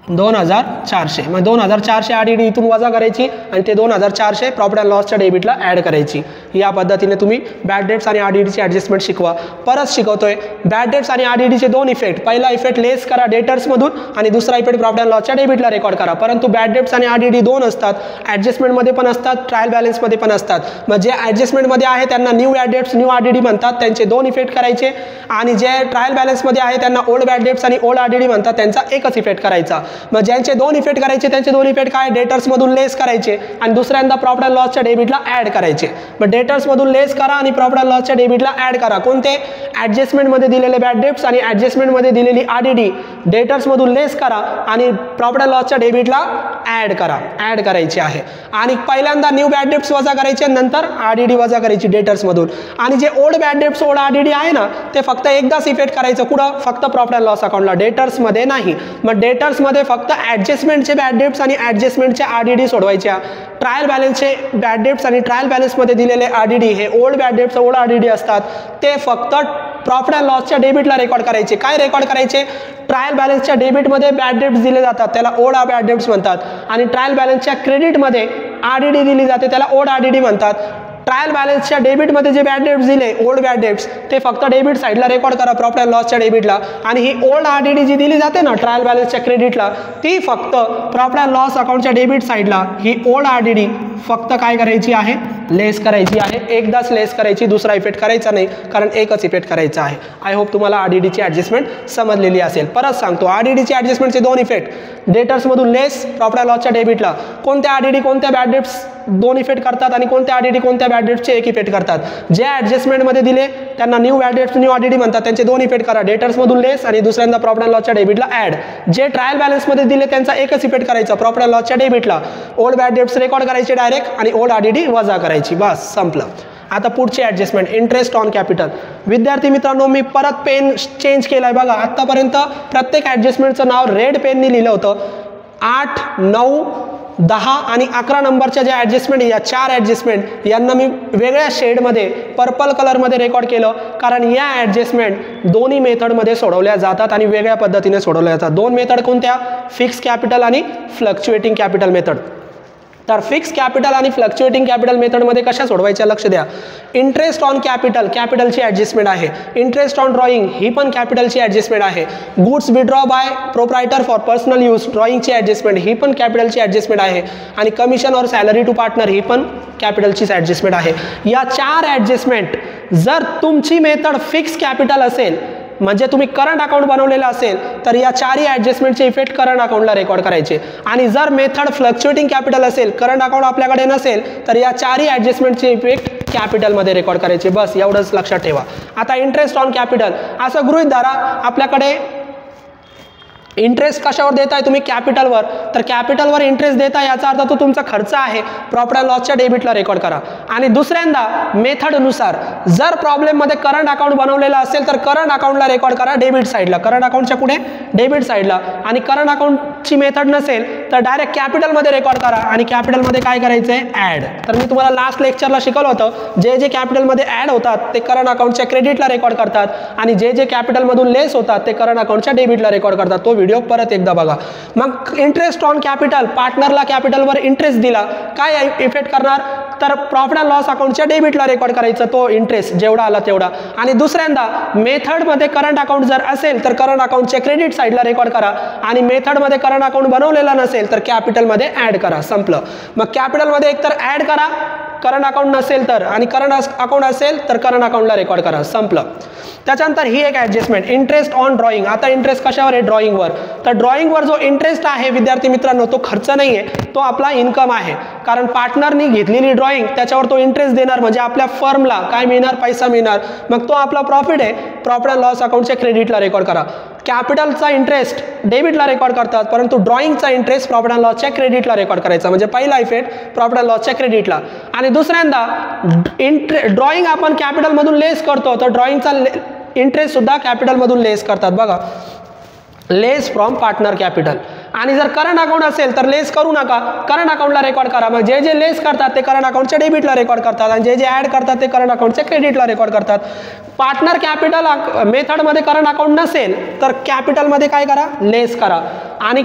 2,400. मग 2,400 RDD इथून वजा करायची आणि ते 2,400 प्रॉफिट अँड लॉसच्या डेबिटला ॲड करायची. या पद्धतीने तुम्ही बॅड डेट्स आणि RDDची ॲडजस्टमेंट शिकवा. परत शिकवतोय, बॅड डेट्स आणि RDDचे दोन इफेक्ट. पहिला इफेक्ट लेस करा डेटर्समधून आणि दुसरा इफेक्ट प्रॉफिट अँड लॉसच्या डेबिटला रेकॉर्ड करा. परंतु बॅड डेट्स आणि RDD दोन असतात, ॲडजस्टमेंटमध्ये पण असतात, ट्रायल बॅलन्समध्ये पण असतात. मग जे ॲडजस्टमेंटमध्ये आहे त्यांना new bad debts, new RDD म्हणतात, त्यांचे दोन इफेक्ट करायचे. आणि जे ट्रायल बॅलन्समध्ये आहे त्यांना ओल्ड बॅड डेट्स आणि ओल्ड RDD म्हणतात, त्यांचा एकच इफेक्ट करायचा. मग ज्यांचे दोन इफेक्ट करायचे त्यांचे दोन इफेक्ट काय? डेटर्समधून लेस करायचे आणि दुसऱ्यांदा प्रॉफिट अँड लॉसच्या डेबिटला ॲड करायचे. मग डेटर्समधून लेस करा आणि प्रॉफिट अँड लॉसच्या डेबिटला ॲड करा. कोणते? ॲडजस्टमेंटमध्ये दिलेले बॅड डेट्स आणि ॲडजस्टमेंटमध्ये दिलेली RDD डेटर्समधून लेस करा आणि प्रॉफिट अँड लॉसच्या डेबिटला ॲड करा, ॲड करायची आहे. आणि पहिल्यांदा न्यू बॅड डेट्स वजा करायचे, नंतर RDD वजा करायची डेटर्समधून. आणि जे old bad debts, old RDD आहे ना, ते फक्त एकदाच इफेक्ट करायचं. कुठं? फक्त प्रॉफिट अँड लॉस अकाउंटला, डेटर्समध्ये नाही. मग डेटर्समध्ये फक्त ॲडजस्टमेंटचे बॅड डेट्स आणि ॲडजस्टमेंटचे RDD सोडवायच्या. ट्रायल बॅलन्सचे बॅड डेट्स आणि ट्रायल बॅलन्समध्ये दिलेले RDD हे old bad debts, old RDD असतात, ते फक्त प्रॉफिट अँड लॉसच्या डेबिटला रेकॉर्ड करायचे. काय रेकॉर्ड करायचे? ट्रायल बॅलन्सच्या डेबिटमध्ये बॅड डेट्स दिले जातात, त्याला ओल्ड बॅड डेट्स म्हणतात. आणि ट्रायल बॅलन्सच्या क्रेडिटमध्ये RDD दिली जाते, त्याला ओल्ड RDD म्हणतात. ट्रायल बॅलन्सच्या डेबिटमध्ये जे बॅड डेट्स दिले, ओल्ड बॅड डेट्स, ते फक्त डेबिट साईडला रेकॉर्ड करा प्रॉफिट अँड लॉसच्या डेबिटला. आणि ही ओल्ड RDD जी दिली जाते ना ट्रायल बॅलन्सच्या क्रेडिटला, ती फक्त प्रॉफिट अँड लॉस अकाउंटच्या डेबिट साईडला ही ओल्ड RDD फक्त काय करायची आहे, लेस करायची आहे. एकदाच लेस करायची, दुसरा इफेक्ट करायचा नाही, कारण एकच इफेक्ट करायचा आहे. आय होप तुम्हाला RDDची ॲडजस्टमेंट समजलेली असेल. परत सांगतो, RDDची ॲडजस्टमेंटचे दोन इफेक्ट, डेटर्समधून लेस प्रॉफिट अँड लॉसच्या डेबिटला. कोणत्या RDD कोणत्या बॅड डेट्स दोन इफेक्ट करतात आणि कोणत्या RDD कोणत्या बॅड डेट्सचे एक इफेक्ट करतात. जे ॲडजस्टमेंटमध्ये दिले त्यांना new bad debts new RDD म्हणतात, त्यांचे दोन इफेक्ट करा, डेटर्समधून लेस आणि दुसऱ्यांदा प्रॉफिट अँड लॉसच्या डेबिटला ॲड. जे ट्रायल बॅलन्समध्ये दिले त्यांचा एकच इफेक्ट करायचा प्रॉफिट अँड लॉसच्या डेबिटला. ओल्ड बॅड डेट्स रेकॉर्ड करायचे डायरेक्ट आणि ओल्ड RDD वजा करायची, बस संपलं. आता पुढची ॲडजस्टमेंट, इंटरेस्ट ऑन कॅपिटल. विद्यार्थी मित्रांनो, मी परत पेन चेंज केला आहे बघा. आत्तापर्यंत प्रत्येक ॲडजस्टमेंटचं नाव रेड पेननी लिहिलं होतं. 8, 9, 10 आणि 11 नंबरच्या ज्या ॲडजस्टमेंट, या 4 ॲडजस्टमेंट यांना मी वेगळ्या शेडमध्ये पर्पल कलरमध्ये रेकॉर्ड केलं, कारण या ॲडजस्टमेंट दोन्ही मेथडमध्ये सोडवल्या जातात आणि वेगळ्या पद्धतीने सोडवल्या जातात. दोन मेथड कोणत्या, फिक्स कॅपिटल आणि फ्लक्च्युएटिंग कॅपिटल मेथड. तर फिक्स कॅपिटल आणि फ्लक्च्युएटिंग कॅपिटल मेथडमध्ये कशा सोडवायच्या लक्ष द्या. इंटरेस्ट ऑन कॅपिटल, कॅपिटलची ॲडजस्टमेंट आहे. इंटरेस्ट ऑन ड्रॉइंग ही पण कॅपिटलची ॲडजस्टमेंट आहे. Goods withdraw by proprietor for personal use, ड्रॉइंगची ॲडजस्टमेंट ही पण कॅपिटलची ॲडजस्टमेंट आहे. आणि कमिशन और सॅलरी टू पार्टनर ही पण कॅपिटलचीच ॲडजस्टमेंट आहे. या 4 ॲडजस्टमेंट जर तुमची मेथड फिक्स कॅपिटल असेल, म्हणजे तुम्ही करंट अकाउंट बनवलेलं असेल, तर या 4ही ॲडजस्टमेंटचे इफेक्ट करंट अकाउंटला रेकॉर्ड करायचे. आणि जर मेथड फ्लक्च्युएटिंग कॅपिटल असेल, करंट अकाउंट आपल्याकडे नसेल, तर या 4ही ॲडजस्टमेंटचे इफेक्ट कॅपिटलमध्ये रेकॉर्ड करायचे. बस एवढंच लक्षात ठेवा. आता इंटरेस्ट ऑन कॅपिटल, असं गृहीत धरा आपल्याकडे इंटरेस्ट कशावर देताय तुम्ही, कॅपिटलवर. तर कॅपिटलवर इंटरेस्ट देताय याचा अर्थ तो तुमचा खर्च आहे, प्रॉफिट अँड लॉसच्या डेबिटला रेकॉर्ड करा. आणि दुसऱ्यांदा मेथडनुसार जर प्रॉब्लेममध्ये करंट अकाउंट बनवलेला असेल तर करंट अकाउंटला रेकॉर्ड करा डेबिट साईडला, करंट अकाउंटच्या पुढे डेबिट साईडला. आणि करंट अकाउंटची मेथड नसेल तर डायरेक्ट कॅपिटलमध्ये रेकॉर्ड करा आणि कॅपिटलमध्ये काय करायचं आहे, ॲड. तर मी तुम्हाला लास्ट लेक्चरला शिकवलं होतं, जे जे कॅपिटलमध्ये ॲड होतात ते करंट अकाउंटच्या क्रेडिटला रेकॉर्ड करतात आणि जे जे कॅपिटलमधून लेस होतात ते करंट अकाउंटच्या डेबिटला रेकॉर्ड करतात. तो व्हिडिओ परत एकदा बघा. मग इंटरेस्ट ऑन कॅपिटल, पार्टनरला कॅपिटलवर इंटरेस्ट दिला, काय इफेक्ट करणार, तर प्रॉफिट अँड लॉस अकाउंटच्या डेबिटला रेकॉर्ड करायचा तो इंटरेस्ट जेवढा आला तेवढा. आणि दुसऱ्यांदा मेथडमध्ये करंट अकाउंट जर असेल तर करंट अकाउंटच्या क्रेडिट साईडला रेकॉर्ड करा आणि मेथडमध्ये करंट अकाउंट बनवलेला नसेल तर कॅपिटलमध्ये ॲड करा. संपलं. मग कॅपिटलमध्ये एकतर ॲड करा करंट अकाउंट नसेल तर, आणि करंट अकाउंट असेल तर करंट अकाउंटला रेकॉर्ड करा. संपलं. त्याच्यानंतर ही एक ॲडजस्टमेंट, इंटरेस्ट ऑन ड्रॉइंग. आता इंटरेस्ट कशावर आहे, ड्रॉइंगवर. तर ड्रॉइंगवर जो इंटरेस्ट आहे विद्यार्थी मित्रांनो, तो खर्च नाही आहे, तो आपला इन्कम आहे. कारण पार्टनरनी घेतलेली ड्रॉइंग त्याच्यावर तो इंटरेस्ट देणार, म्हणजे आपल्या फर्मला काय मिळणार, पैसा मिळणार. मग तो आपला प्रॉफिट आहे, प्रॉफिट अँड लॉस अकाउंटच्या क्रेडिटला रेकॉर्ड करा. कॅपिटलचा इंटरेस्ट डेबिटला रेकॉर्ड करतात, परंतु ड्रॉइंगचा इंटरेस्ट प्रॉफिट अँड लॉसच्या क्रेडिटला रेकॉर्ड करायचा. म्हणजे पहिला इफेक्ट प्रॉफिट अँड लॉसच्या क्रेडिटला. आणि दुसऱ्यांदा ड्रॉइंग आपण कॅपिटलमधून लेस करतो, तर ड्रॉइंगचा इंटरेस्ट सुद्धा कॅपिटलमधून लेस करतात बघा, लेस फ्रॉम पार्टनर कॅपिटल. आणि जर करंट अकाउंट असेल तर लेस करू नका, करंट अकाउंटला रेकॉर्ड करा. मग जे जे लेस करतात ते करंट अकाउंटच्या डेबिटला रेकॉर्ड करतात आणि जे जे ॲड करतात ते करंट अकाउंटच्या क्रेडिटला रेकॉर्ड करतात. पार्टनर कॅपिटल मेथडमध्ये करंट अकाउंट नसेल तर कॅपिटलमध्ये काय करा, लेस करा. आणि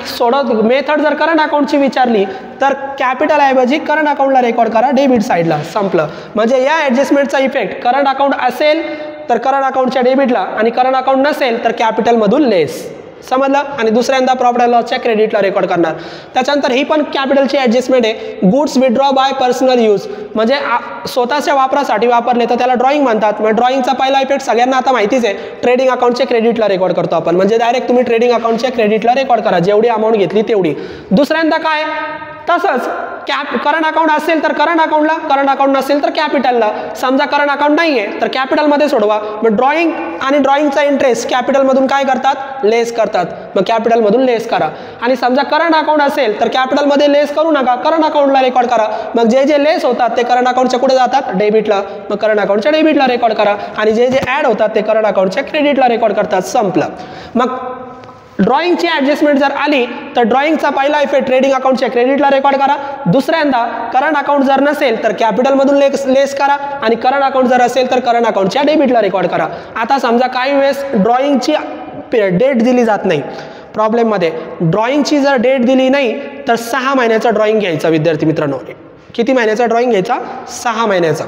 मेथड जर करंट अकाउंटची विचारली तर कॅपिटल ऐवजी करंट अकाउंटला रेकॉर्ड करा डेबिट साईडला. संपलं. म्हणजे या ॲडजस्टमेंटचा इफेक्ट करंट अकाउंट असेल तर करंट अकाउंटच्या डेबिटला आणि करंट अकाउंट नसेल तर कॅपिटलमधून लेस. समजलं. आणि दुसऱ्यांदा प्रॉफिट अँड लॉसच्या क्रेडिटला रेकॉर्ड करणार. त्याच्यानंतर ही पण कॅपिटलची ॲडजस्टमेंट आहे, goods withdraw bye personal use. म्हणजे स्वतःच्या वापरासाठी वापरले तर त्याला ड्रॉइंग म्हणतात. मग ड्रॉइंगचा पहिला इफेक्ट सगळ्यांना आता माहितीच आहे, ट्रेडिंग अकाउंटच्या क्रेडिटला रेकॉर्ड करतो आपण. म्हणजे डायरेक्ट तुम्ही ट्रेडिंग अकाउंटच्या क्रेडिटला रेकॉर्ड करा, जेवढी अमाऊंट घेतली तेवढी. दुसऱ्यांदा काय, तसंच करंट अकाउंट असेल तर करंट अकाउंटला, करंट अकाउंट नसेल तर कॅपिटलला. समजा करंट अकाउंट नाही आहे तर कॅपिटलमध्ये सोडवा. मग ड्रॉइंग आणि ड्रॉइंगचा इंटरेस्ट कॅपिटलमधून काय करतात, लेस करतात. मग कॅपिटलमधून लेस करा. आणि समजा करंट अकाउंट असेल तर कॅपिटलमध्ये लेस करू नका, करंट अकाउंटला रेकॉर्ड करा. मग जे जे लेस होतात ते करंट अकाउंटच्या पुढे जातात डेबिटला, मग करंट अकाउंटच्या डेबिटला रेकॉर्ड करा. आणि जे जे ॲड होतात ते करंट अकाउंटच्या क्रेडिटला रेकॉर्ड करतात. संपलं. मग ड्रॉइंगची ॲडजस्टमेंट जर आली तर ड्रॉइंगचा पहिला इफेक्ट ट्रेडिंग अकाउंटच्या क्रेडिटला रेकॉर्ड करा. दुसऱ्यांदा करंट अकाउंट जर नसेल तर कॅपिटलमधून लेस करा आणि करंट अकाउंट जर असेल तर करंट अकाउंटच्या डेबिटला रेकॉर्ड करा. आता समजा काही वेळेस ड्रॉइंगची डेट दिली जात नाही प्रॉब्लेममध्ये, ड्रॉइंगची जर डेट दिली नाही तर 6 महिन्याचा ड्रॉइंग घ्यायचा विद्यार्थी मित्रांनो. किती महिन्याचा ड्रॉइंग घ्यायचा, 6 महिन्याचा.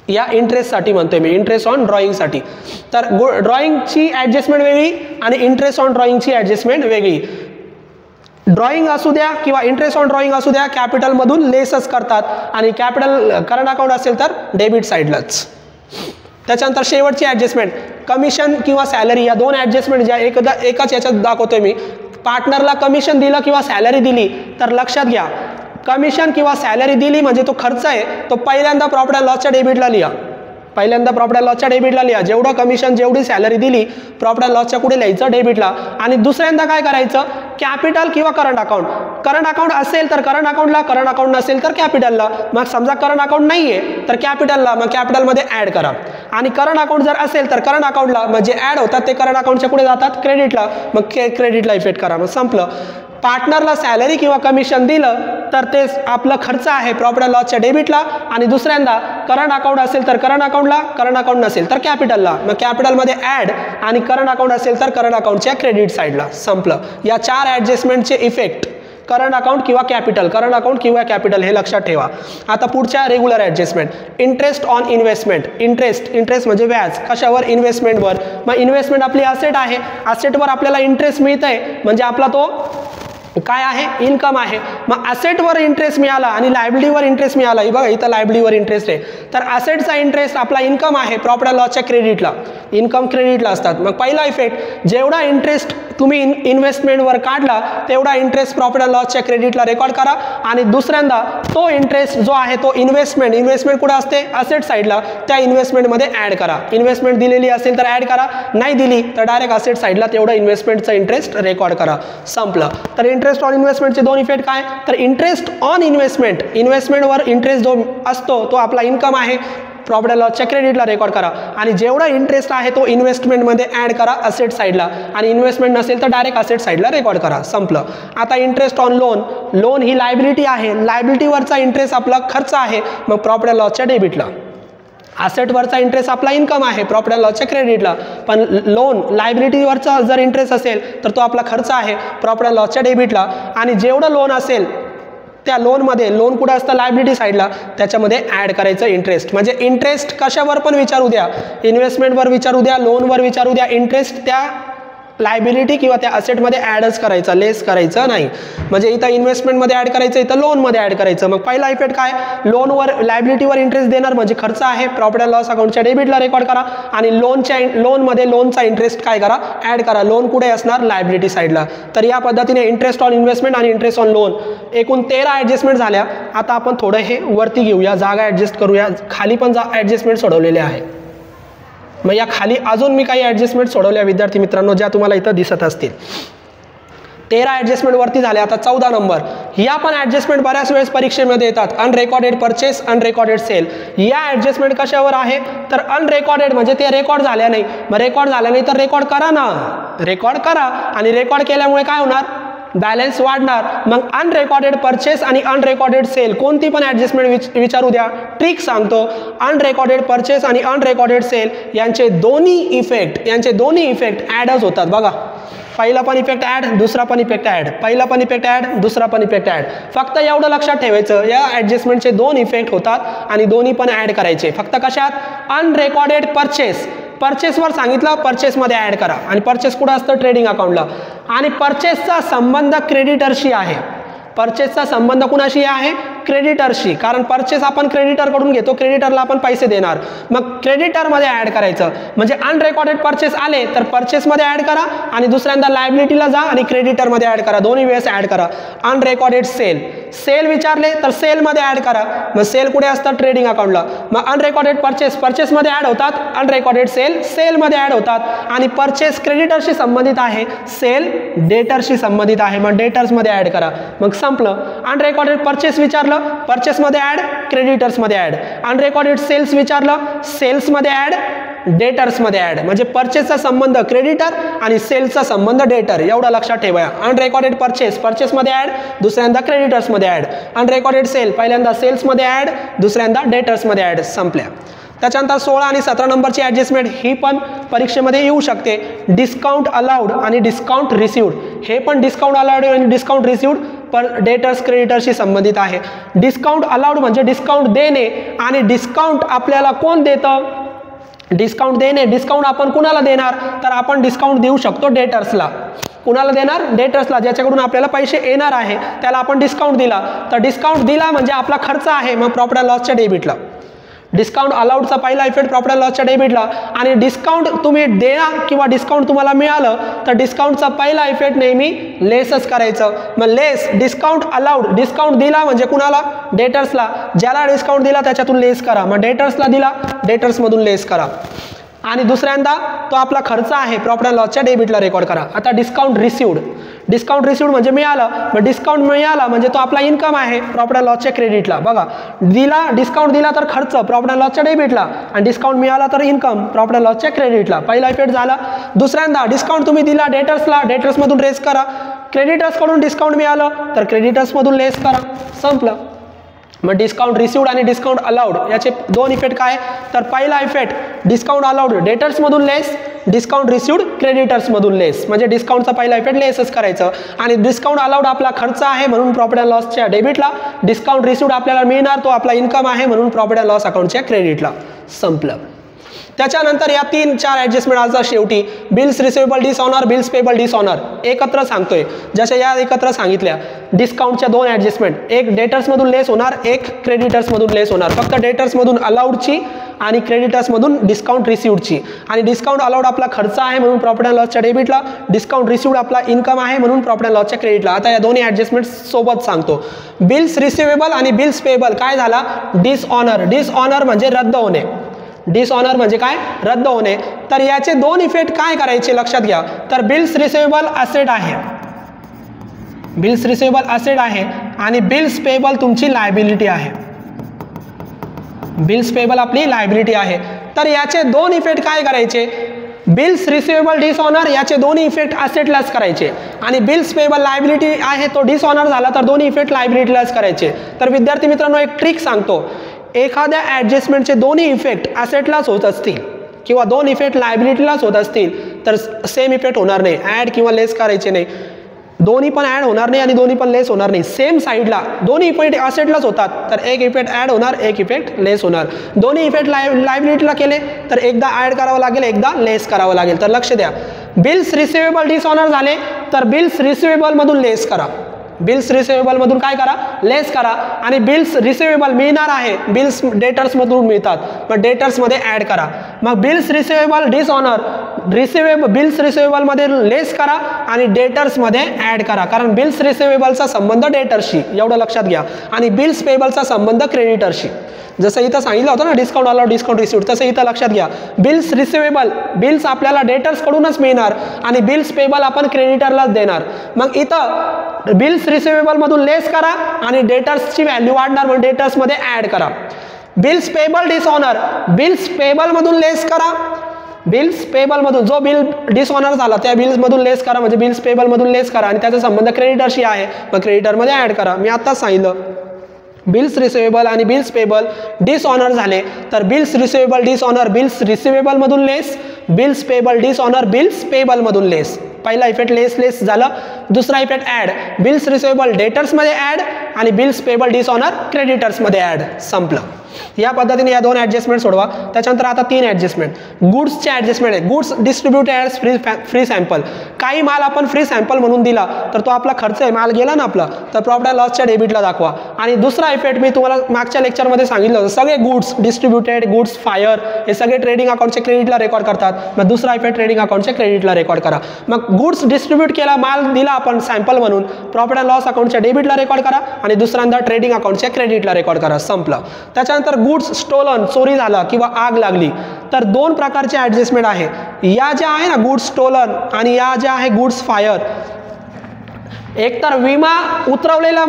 या इंटरेस्टसाठी म्हणतोय मी, इंटरेस्ट ऑन ड्रॉइंगसाठी. तर ड्रॉइंगची ॲडजस्टमेंट वेगळी आणि इंटरेस्ट ऑन ड्रॉइंगची ॲडजस्टमेंट वेगळी. ड्रॉइंग असू द्या किंवा इंटरेस्ट ऑन ड्रॉइंग असू द्या, कॅपिटलमधून लेसच करतात आणि कॅपिटल करंट अकाउंट असेल तर डेबिट साईडलाच. त्याच्यानंतर शेवटची ॲडजस्टमेंट कमिशन किंवा सॅलरी, या दोन ॲडजस्टमेंट ज्या एकाच याच्यात दाखवतोय मी. पार्टनरला कमिशन दिलं किंवा सॅलरी दिली तर लक्षात घ्या, कमिशन किंवा सॅलरी दिली म्हणजे तो खर्च आहे, तो पहिल्यांदा प्रॉफिट अँड लॉसच्या डेबिटला लिहा. पहिल्यांदा प्रॉफिट अँड लॉसच्या डेबिटला लिहा. जेवढं कमिशन जेवढी सॅलरी दिली प्रॉफिट अँड लॉसच्या पुढे लिहायचं डेबिटला. आणि दुसऱ्यांदा काय करायचं, कॅपिटल किंवा करंट अकाउंट. करंट अकाउंट असेल तर करंट अकाउंटला, करंट अकाउंट नसेल तर कॅपिटलला. मग समजा करंट अकाउंट नाही आहे तर कॅपिटलला, मग कॅपिटलमध्ये ॲड करा. आणि करंट अकाउंट जर असेल तर करंट अकाउंटला, मग जे ॲड होतात ते करंट अकाउंटच्या पुढे जातात क्रेडिटला, मग क्रेडिटला इफेक्ट करा. मग संपलं. पार्टनरला सॅलरी किंवा कमिशन दिलं तर ते आपलं खर्च आहे प्रॉफिट अँड लॉसच्या डेबिटला. आणि दुसऱ्यांदा करंट अकाउंट असेल तर करंट अकाउंटला, करंट अकाउंट नसेल तर कॅपिटलला, मग कॅपिटलमध्ये ॲड आणि करंट अकाउंट असेल तर करंट अकाउंटच्या क्रेडिट साईडला. संपलं. या 4 ॲडजस्टमेंटचे इफेक्ट करंट अकाउंट किंवा कॅपिटल, करंट अकाउंट किंवा कॅपिटल, हे लक्षात ठेवा. आता पुढच्या regular adjustment, interest on investment. Interest म्हणजे व्याज, कशावर, इन्व्हेस्टमेंटवर. मग इन्व्हेस्टमेंट आपली असेट आहे, असेटवर आपल्याला इंटरेस्ट मिळत आहे म्हणजे आपला तो काय आहे, इन्कम आहे. मग असेटवर इंटरेस्ट मिळाला आणि लायबिलिटीवर इंटरेस्ट मिळाला. बघा इथं लायबिलिटीवर इंटरेस्ट आहे, तर असेटचा इंटरेस्ट आपला इन्कम आहे प्रॉफिट अँड लॉसच्या क्रेडिटला. इन्कम क्रेडिटला असतात. मग पहिला इफेक्ट, जेवढा इंटरेस्ट तुम्ही इन्व्हेस्टमेंटवर काढला तेवढा इंटरेस्ट प्रॉफिट अँड लॉसच्या क्रेडिटला रेकॉर्ड करा. आणि दुसऱ्यांदा तो इंटरेस्ट जो आहे तो इन्व्हेस्टमेंट कुठे असते, असेट साईडला, त्या इन्व्हेस्टमेंटमध्ये ॲड करा. इन्व्हेस्टमेंट दिलेली असेल तर ॲड करा, नाही दिली तर डायरेक्ट असेट साईडला तेवढं इन्व्हेस्टमेंटचा इंटरेस्ट रेकॉर्ड करा. संपलं. तर इंटरेस्ट ऑन इन्व्हेस्टमेंटचे दोन इफेक्ट काय, तर इंटरेस्ट ऑन इन्व्हेस्टमेंटवर इंटरेस्ट जो असतो तो आपला इन्कम आहे प्रॉफिट अँड लॉसच्या क्रेडिटला रेकॉर्ड करा. आणि जेवढा इंटरेस्ट आहे तो इन्व्हेस्टमेंटमध्ये ॲड करा असेट साईडला. आणि इन्व्हेस्टमेंट नसेल तर डायरेक्ट असेट साईडला रेकॉर्ड करा. संपलं. आता interest on loan he liability आहे, लायबिलिटीवरचा इंटरेस्ट आपला खर्च आहे, मग प्रॉफिट अँड लॉसच्या डेबिटला. असेटवरचा इंटरेस्ट आपला इन्कम आहे प्रॉफिट अँड लॉसच्या क्रेडिटला. पण लोन लायबिलिटीवरचा जर इंटरेस्ट असेल तर तो आपला खर्च आहे प्रॉफिट अँड लॉसच्या डेबिटला. आणि जेवढं लोन असेल त्या लोनमध्ये, लोन कुठं असतं, लायबिलिटी साईडला, त्याच्यामध्ये ॲड करायचं इंटरेस्ट. म्हणजे इंटरेस्ट कशावर पण विचारू द्या, इन्व्हेस्टमेंटवर विचारू द्या, लोनवर विचारू द्या, इंटरेस्ट त्या लायबिलिटी किंवा त्या असेटमध्ये ॲडच करायचा, लेस करायचं नाही. म्हणजे इथं इन्व्हेस्टमेंटमध्ये ॲड करायचं, इथं लोनमध्ये ॲड करायचं. मग पहिला इफेक्ट काय, लोनवर, लायबिलिटीवर इंटरेस्ट देणार म्हणजे खर्च आहे प्रॉफिट अँड लॉस अकाउंटच्या डेबिटला रेकॉर्ड करा. आणि लोनमध्ये लोनचा इंटरेस्ट काय करा, ॲड करा. लोन कुठे असणार, लायबिलिटी साईडला. तर या पद्धतीने इंटरेस्ट ऑन इन्व्हेस्टमेंट आणि इंटरेस्ट ऑन लोन एकूण 13 ॲडजस्टमेंट झाल्या. आता आपण थोडं हे वरती घेऊया, जागा ॲडजस्ट करूया. खाली पण ॲडजस्टमेंट सोडवलेले आहे. मग या खाली अजून मी काही ॲडजस्टमेंट सोडवल्या विद्यार्थी मित्रांनो, ज्या तुम्हाला इथं दिसत असतील. 13 ॲडजस्टमेंट वरती झाले. आता 14 नंबर, या पण ॲडजस्टमेंट बऱ्याच वेळेस परीक्षेमध्ये येतात. अनरेकॉर्डेड परचेस, अनरेकॉर्डेड सेल. या ॲडजस्टमेंट कशावर आहे, तर अनरेकॉर्डेड म्हणजे ते रेकॉर्ड झाल्या नाही. मग रेकॉर्ड झाल्या नाही तर रेकॉर्ड करा ना, रेकॉर्ड करा. आणि रेकॉर्ड केल्यामुळे काय होणार, बॅलन्स वाढणार. मग अनरेकॉर्डेड परचेस आणि अनरेकॉर्डेड सेल कोणती पण ॲडजस्टमेंट विचारू द्या, ट्रिक सांगतो. अनरेकॉर्डेड परचेस आणि अनरेकॉर्डेड सेल यांचे दोन्ही इफेक्ट ॲडच होतात. बघा, पहिला पण इफेक्ट ॲड, दुसरा पण इफेक्ट ॲड, पहिला पण इफेक्ट ॲड, दुसरा पण इफेक्ट ॲड. फक्त एवढं लक्षात ठेवायचं, या ॲडजस्टमेंटचे 2 इफेक्ट होतात आणि दोन्ही पण ॲड करायचे. फक्त कशात, अनरेकॉर्डेड परचेसवर सांगितलं, परचेसमध्ये ॲड करा. आणि परचेस कुठं असतं, ट्रेडिंग अकाउंटला. आणि परचेसचा संबंध क्रेडिटरशी आहे. परचेसचा संबंध कुणाशी आहे, क्रेडिटरशी. कारण परचेस आपण क्रेडिटरकडून घेतो, क्रेडिटरला आपण पैसे देणार. मग क्रेडिटरमध्ये ॲड करायचं. म्हणजे अनरेकॉर्डेड परचेस आले तर परचेसमध्ये ॲड करा आणि दुसऱ्यांदा लायबिलिटीला जा आणि क्रेडिटरमध्ये ॲड करा, दोन्ही वेळेस ॲड करा. अनरेकॉर्डेड सेल विचारले तर सेलमध्ये ॲड करा. मग सेल कुठे असतं, ट्रेडिंग अकाउंटला. मग अनरेकॉर्डेड परचेसमध्ये ॲड होतात, अनरेकॉर्डेड सेलमध्ये ॲड होतात. आणि परचेस क्रेडिटरशी संबंधित आहे, सेल डेटरशी संबंधित आहे, मग डेटर्समध्ये ॲड करा. मग संपलं. अनरेकॉर्डेड परचेस विचारलं, परचेसमध्ये ॲड, क्रेडिटर्समध्ये ॲड. अनरेकॉर्डेड सेल्स विचारलं, सेल्समध्ये ॲड, डेटर्समध्ये ॲड. म्हणजे परचेसचा संबंध क्रेडिटर आणि सेल्सचा संबंध डेटर, एवढं लक्षात ठेवा. अनरेकॉर्डेड परचेसमध्ये ॲड, दुसऱ्यांदा क्रेडिटर्समध्ये ॲड. अनरेकॉर्डेड सेल पहिल्यांदा सेल्समध्ये ॲड, दुसऱ्यांदा डेटर्समध्ये ॲड. संपल्या. त्याच्यानंतर 16 आणि 17 नंबरची ॲडजस्टमेंट ही पण परीक्षेमध्ये येऊ शकते. डिस्काउंट अलाउड आणि डिस्काउंट रिसिव्ड. हे पण डिस्काउंट अलाउड आणि डिस्काउंट रिसिव्ड डेटर्स क्रेडिटर्सशी संबंधित आहे. डिस्काउंट अलाउड म्हणजे डिस्काउंट देणे, आणि डिस्काउंट आपल्याला कोण देतं? डिस्काउंट देणे. डिस्काउंट आपण कुणाला देणार? तर आपण डिस्काउंट देऊ शकतो डेटर्सला. कुणाला देणार? डेटर्सला, ज्याच्याकडून आपल्याला पैसे येणार आहे त्याला आपण डिस्काउंट दिला. तर डिस्काउंट दिला म्हणजे आपला खर्च आहे, मग प्रॉफिट अँड लॉसच्या डेबिटला. डिस्काउंट अलाउडचा पहिला इफेक्ट प्रॉफिट अँड लॉसच्या डेबिटला. आणि डिस्काउंट तुम्ही द्या किंवा डिस्काउंट तुम्हाला मिळालं तर डिस्काउंटचा पहिला इफेक्ट नेहमी लेसच करायचं. मग लेस. Discount allowed. डिस्काउंट दिला म्हणजे कुणाला? डेटर्सला. ज्याला डिस्काउंट दिला त्याच्यातून लेस करा. मग डेटर्सला दिला, डेटर्समधून लेस करा. आणि दुसऱ्यांदा तो आपला खर्च आहे, प्रॉफिट अँड लॉसच्या डेबिटला रेकॉर्ड करा. आता डिस्काउंट रिसिव्ड. डिस्काउंट रिसिव्ड म्हणजे मिळालं. मग डिस्काउंट मिळाला म्हणजे तो आपला इन्कम आहे, प्रॉफिट अँड लॉसच्या क्रेडिटला. बघा, दिला, डिस्काउंट दिला तर खर्च, प्रॉफिट अँड लॉसच्या डेबिटला, आणि डिस्काउंट मिळाला तर इन्कम, प्रॉफिट अँड लॉसच्या क्रेडिटला. पहिला इफेक्ट झाला. दुसऱ्यांदा डिस्काउंट तुम्ही दिला डेटर्सला, डेटर्समधून लेस करा. क्रेडिटर्सकडून डिस्काउंट मिळालं तर क्रेडिटर्समधून लेस करा. संपलं. मग डिस्काउंट रिसिव्ड आणि डिस्काउंट अलाउड याचे दोन इफेक्ट काय? तर पहिला इफेक्ट डिस्काउंट अलाउड डेटर्समधून लेस, डिस्काउंट रिसिव्ड क्रेडिटर्समधून लेस. म्हणजे डिस्काउंटचा पहिला इफेक्ट लेसच करायचं. आणि डिस्काउंट अलाउड आपला खर्च आहे म्हणून प्रॉफिट अँड लॉसच्या डेबिटला. डिस्काउंट रिसिव्ड आपल्याला मिळणार, तो आपला इन्कम आहे म्हणून प्रॉफिट अँड लॉस अकाउंटच्या क्रेडिटला. संपलं. त्याच्यानंतर या 3-4 ॲडजस्टमेंट आज शेवटी bills receivable dishonour, bills payable dishonour एकत्र सांगतोय. जशा या एकत्र सांगितल्या. डिस्काउंटच्या 2 ॲडजस्टमेंट, एक डेटर्समधून लेस होणार, एक क्रेडिटर्समधून लेस होणार. फक्त डेटर्समधून अलाउडची आणि क्रेडिटर्समधून डिस्काउंट रिसिव्डची. आणि डिस्काउंट अलाउड आपला खर्च आहे म्हणून प्रॉफिट अँड लॉसच्या डेबिटला, डिस्काउंट रिसिव्ड आपला इन्कम आहे म्हणून प्रॉफिट अँड लॉसच्या क्रेडिटला. आता या दोन्ही ॲडजस्टमेंट सोबत सांगतो. बिल्स रिसिवेबल आणि बिल्स पेबल काय झाला? डिसऑनर. डिसऑनर म्हणजे रद्द होणे. डिसऑनर म्हणजे काय? रद्द होणे. तर याचे 2 इफेक्ट काय करायचे लक्षात घ्या. तर बिल्स रिसिवेबल असेट आहे, बिल्स रिसिवेबल असेट आहे, आणि बिल्स पेबल तुमची लायबिलिटी आहे. बिल्स पेबल आपली लायबिलिटी आहे. तर याचे 2 इफेक्ट काय करायचे? बिल्स रिसिवेबल डिसऑनर याचे दोन्ही इफेक्ट असेटलाच करायचे, आणि बिल्स पेबल लायबिलिटी आहे तो डिसऑनर झाला तर दोन्ही इफेक्ट लायबिलिटीलाच करायचे. तर विद्यार्थी मित्रांनो एक ट्रिक सांगतो. एखाद्या ॲडजस्टमेंटचे दोन्ही इफेक्ट असेटलाच होत असतील किंवा 2 इफेक्ट लायबिलिटीलाच होत असतील तर सेम इफेक्ट होणार नाही. ॲड किंवा लेस करायचे नाही. दोन्ही पण ॲड होणार नाही आणि दोन्ही पण लेस होणार नाही. सेम साईडला दोन्ही इफेक्ट असेटलाच होतात तर एक इफेक्ट ॲड होणार, एक इफेक्ट लेस होणार. दोन्ही इफेक्ट लायबिलिटीला केले तर एकदा ॲड करावं लागेल, एकदा लेस करावं लागेल. तर लक्ष द्या. बिल्स रिसिवेबल डिसऑनर झाले तर बिल्स रिसिवेबलमधून लेस करा. बिल्स रिसिवेबलमधून काय करा? लेस करा. आणि बिल्स रिसिवेबल मिळणार आहे, बिल्स डेटर्समधून मिळतात, मग डेटर्समध्ये ॲड करा. मग बिल्स रिसिवेबल डिसऑनर बिल्स रिसिवेबलमध्ये लेस करा आणि डेटर्समध्ये ॲड करा, कारण बिल्स रिसिवेबलचा संबंध डेटर्सशी, एवढं लक्षात घ्या. आणि बिल्स पेबलचा संबंध क्रेडिटर्सशी. जसं इथं सांगितलं होतं ना डिस्काउंट अलाउड, डिस्काउंट रिसिव्ड, तसं इथं लक्षात घ्या. बिल्स रिसिवेबल बिल्स आपल्याला डेटर्सकडूनच मिळणार आणि बिल्स पेबल आपण क्रेडिटरलाच देणार. मग इथं बिल्स रिसिवेबलमधून लेस करा आणि डेटर्सची व्हॅल्यू वाढणार म्हणून डेटर्समध्ये ॲड करा. बिल्स पेबल डिसऑनर बिल्स पेबलमधून लेस करा. बिल्स पेबलमधून जो बिल डिसऑनर झाला त्या बिल्समधून लेस करा, म्हणजे बिल्स पेबलमधून लेस करा आणि त्याचा संबंध क्रेडिटरशी आहे, मग क्रेडिटरमध्ये ॲड करा. मी आत्ताच सांगितलं. बिल्स रिसिवेबल आणि बिल्स पेबल डिसऑनर झाले तर बिल्स रिसिवेबल डिसऑनर बिल्स रिसिवेबलमधून less, bills payable dishonour bills पेबलमधून लेस. पहिला इफेक्ट लेस झालं. दुसरा इफेक्ट ॲड, बिल्स रिसिवेबल डेटर्समध्ये ॲड आणि बिल्स पेबल डिसऑनर क्रेडिटर्समध्ये ॲड. संपलं. या पद्धतीने या 2 ॲडजस्टमेंट सोडवा. त्याच्यानंतर आता 3 ॲडजस्टमेंट. गुड्सचे ॲडजस्टमेंट आहे. Goods distributed as free sample. काही माल आपण फ्री सॅम्पल म्हणून दिला तर तो आपला खर्च आहे, माल गेला ना आपला, तर प्रॉफिट अँड लॉसच्या डेबिटला दाखवा. आणि दुसरा इफेक्ट मी तुम्हाला मागच्या लेक्चरमध्ये सांगितलं होतं, सगळे गुड्स डिस्ट्रीब्युटेड, गुड्स फायर हे सगळे ट्रेडिंग अकाउंटच्या क्रेडिटला रेकॉर्ड करतात. मग दुसरा इफेक्ट ट्रेडिंग अकाउंटच्या क्रेडिटला रेकॉर्ड करा. मग गुड्स डिस्ट्रीब्यूट केला, माल दिला आपण सॅम्पल म्हणून, प्रॉफिट अँड लॉस अकाउंटच्या डेबिटला रेकॉर्ड करा आणि दुसऱ्यांदा ट्रेडिंग अकाउंटच्या क्रेडिटला रेकॉर्ड करा. संपलं. त्याच्यानंतर गुड्स स्टोलन, चोरी झाला किंवा आग लागली तर 2 प्रकारचे ॲडजस्टमेंट आहे. या ज्या आहे ना गुड्स स्टोलन आणि या ज्या आहे गुड्स फायर. एकतर विमा उतरवलेला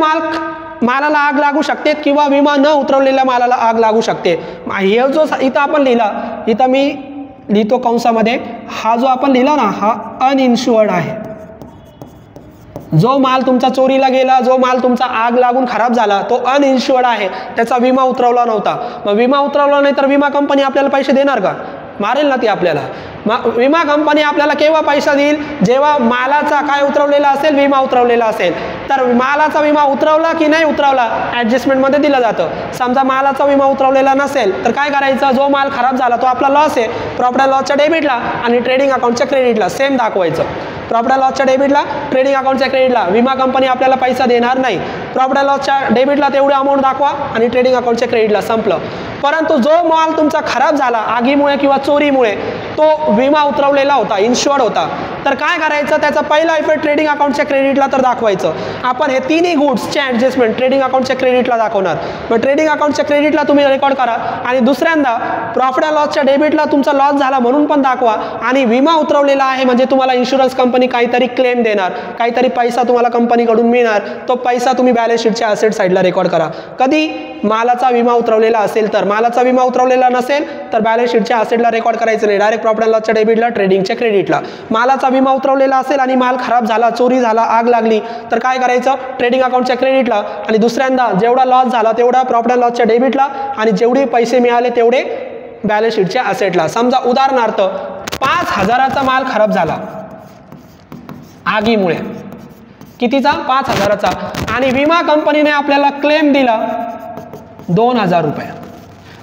मालाला आग लागू शकते किंवा विमा न उतरवलेल्या मालाला आग लागू शकते. हे जो इथं आपण लिहिला, इथं मी लिहितो कंसामध्ये, हा जो आपण लिहिला ना हा अनइन्शुअर्ड आहे. जो माल तुमचा चोरीला गेला, जो माल तुमचा आग लागून खराब झाला तो अनइन्शुअर्ड आहे, त्याचा विमा उतरवला नव्हता. मग विमा उतरवला नाही तर विमा कंपनी आपल्याला पैसे देणार का? मारेल ना ती आपल्याला. विमा कंपनी आपल्याला केव्हा पैसा देईल, जेव्हा मालाचा काय उतरवलेला असेल, विमा उतरवलेला असेल. तर मालाचा विमा उतरवला की नाही उतरवला ॲडजस्टमेंटमध्ये दिलं जातं. समजा मालाचा विमा उतरवलेला नसेल तर काय करायचं, जो माल खराब झाला तो आपला लॉस आहे, प्रॉफिट अँड लॉसच्या डेबिटला आणि ट्रेडिंग अकाउंटच्या क्रेडिटला सेम दाखवायचं. प्रॉफिट अँड लॉसच्या डेबिटला, ट्रेडिंग अकाउंटच्या क्रेडिटला विमा कंपनी आपल्याला पैसा देणार नाही. प्रॉफिट अँड लॉसच्या डेबिटला तेवढे अमाऊंट दाखवा आणि ट्रेडिंग अकाउंटच्या क्रेडिटला संपलं. परंतु जो माल तुमचा खराब झाला आगीमुळे किंवा चोरीमुळे, तो विमा उतरवलेला होता, इन्शुअर्ड होता, तर काय करायचं, त्याचा पहिला इफेक्ट ट्रेडिंग अकाउंटच्या क्रेडिटला तर दाखवायचं. आपण हे तिन्ही गुड्सचे ॲडजस्टमेंट ट्रेडिंग अकाउंटच्या क्रेडिटला दाखवणार. मग ट्रेडिंग अकाउंटच्या क्रेडिटला तुम्ही रेकॉर्ड करा आणि दुसऱ्यांदा प्रॉफिट अँड लॉसच्या डेबिटला तुमचा लॉस झाला म्हणून पण दाखवा आणि विमा उतरवलेला आहे म्हणजे तुम्हाला इन्शुरन्स कंपनी काहीतरी क्लेम देणार, काहीतरी पैसा तुम्हाला कंपनीकडून मिळणार, तो पैसा तुम्ही बॅलन्स शीटच्या असेट साईडला रेकॉर्ड करा. कधी मालाचा विमा उतरवलेला असेल तर, मालाचा विमा उतरवलेला नसेल तर बॅलन्स शीटच्या असेटला रेकॉर्ड करायचं नाही, डायरेक्ट प्रॉफिट अँड लॉसच्या डेबिटला, ट्रेडिंगच्या क्रेडिटला. मालाचा विमा उतरवलेला असेल आणि माल खराब झाला, चोरी झाला, आग लागली तर काय करायचं, ट्रेडिंग अकाउंटच्या क्रेडिटला आणि दुसऱ्यांदा जेवढा लॉस झाला तेवढा प्रॉफिट अँड लॉसच्या डेबिटला आणि जेवढे पैसे मिळाले तेवढे बॅलन्स शीटच्या असेटला. समजा उदाहरणार्थ 5,000चा माल खराब झाला आगीमुळे, कितीचा, 5,000चा, आणि विमा कंपनीने आपल्याला क्लेम दिला 2,000 रुपये.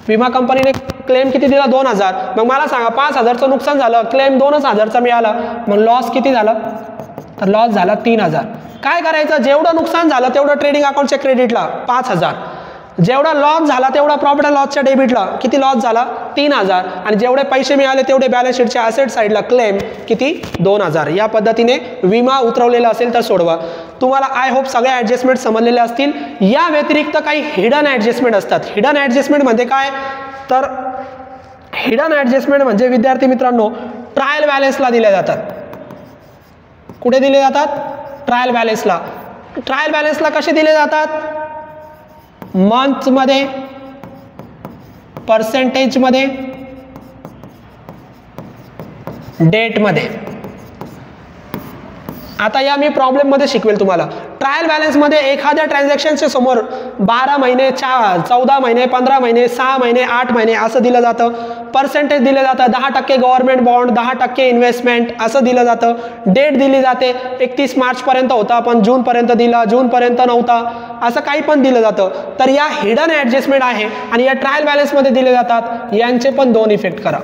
विमा कंपनीने क्लेम किती दिला, 2,000. मग मला सांगा 5,000चं नुकसान झालं, क्लेम 2,000चा मिळाला, मग लॉस किती झाला, तर लॉस झाला 3,000. काय करायचं, जेवढं नुकसान झालं तेवढं ट्रेडिंग अकाउंटच्या क्रेडिटला 5,000, जेवढा लॉस झाला तेवढा प्रॉफिट अँड लॉसच्या डेबिटला किती लॉस झाला, 3,000, आणि जेवढे पैसे मिळाले तेवढे बॅलन्स शीटच्या असेट साईडला क्लेम किती, 2,000. या पद्धतीने विमा उतरवलेला असेल तर सोडवा. तुम्हाला आय होप सगळे ॲडजस्टमेंट समजलेले असतील. या व्यतिरिक्त काही हिडन ॲडजस्टमेंट असतात. हिडन ॲडजस्टमेंट म्हणजे काय, तर हिडन ॲडजस्टमेंट म्हणजे विद्यार्थी मित्रांनो ट्रायल बॅलन्सला दिल्या जातात. कुठे दिले जातात, ट्रायल बॅलन्सला. ट्रायल बॅलन्सला कसे दिले जातात, मंथमध्ये, पर्सेंटेजमध्ये, डेटमध्ये. आता या मी प्रॉब्लेममध्ये शिकवेल तुम्हाला. ट्रायल बॅलन्समध्ये एखाद्या ट्रान्झॅक्शनच्या समोर 12 महिने, 14 महिने, 15 महिने, 6 महिने, 8 महिने असं दिलं जातं. पर्सेंटेज दिलं जातं, 10% गव्हर्नमेंट बॉन्ड, 10% इन्व्हेस्टमेंट असं दिलं जातं. डेट दिली जाते, 31 मार्चपर्यंत होता पण जूनपर्यंत दिला, जूनपर्यंत नव्हता, असं काही पण दिलं जातं. तर या हिडन ॲडजस्टमेंट आहे आणि या ट्रायल बॅलन्समध्ये दिले जातात. यांचे पण 2 इफेक्ट करा.